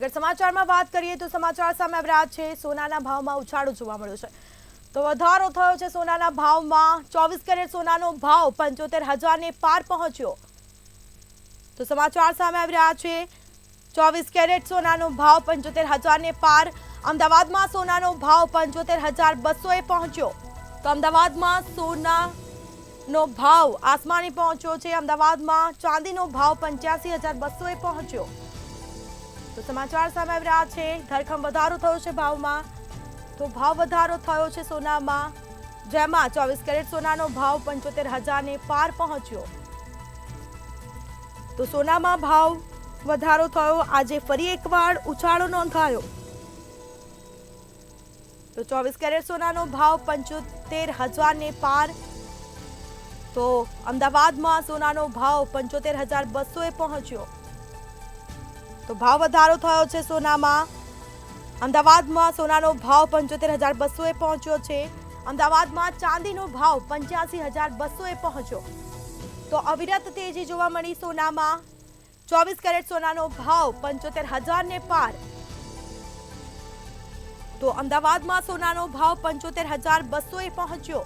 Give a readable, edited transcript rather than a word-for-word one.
અગર સમાચારમાં વાત કરીએ તો સમાચાર સામે આવી રહ્યા છે સોનાના ભાવમાં ઉછાળો જોવા મળ્યો છે તો વધારો થયો છે સોનાના ભાવમાં 24 કેરેટ સોનાનો ભાવ 75,000 ને પાર પહોંચ્યો તો સમાચાર સામે આવી રહ્યા છે 24 કેરેટ સોનાનો ભાવ 75,000 ને પાર અમદાવાદમાં સોનાનો ભાવ 75,200 એ પહોંચ્યો તો અમદાવાદમાં સોનાનો ભાવ આસમાને પહોંચ્યો છે અમદાવાદમાં ચાંદીનો ભાવ 85,200 એ પહોંચ્યો તો સમાચાર સામે આવી રહ્યા છે ધરખમ વધારો થયો છે ભાવમાં તો ભાવ વધારો થયો છે સોનામાં જેમાં 24 કેરેટ સોનાનો ભાવ 75,000 ને પાર પહોંચ્યો તો સોનામાં ભાવ વધારો થયો આજે ફરી એકવાર ઉછાળો નોંધાયો તો 24 કેરેટ સોનાનો ભાવ 75,000 ને પાર તો અમદાવાદમાં સોનાનો ભાવ 75,200 એ પહોંચ્યો તો ભાવ વધારો થયો છે સોનામાં અમદાવાદમાં સોનાનો ભાવ 75,200 એ પહોંચ્યો છે અમદાવાદમાં ચાંદીનો ભાવ 85,200 એ પહોંચ્યો તો અવિરત તેજી જોવા મળી સોનામાં 24 કેરેટ સોનાનો ભાવ 75,000 ને પાર તો અમદાવાદમાં સોનાનો ભાવ 75,200 એ પહોંચ્યો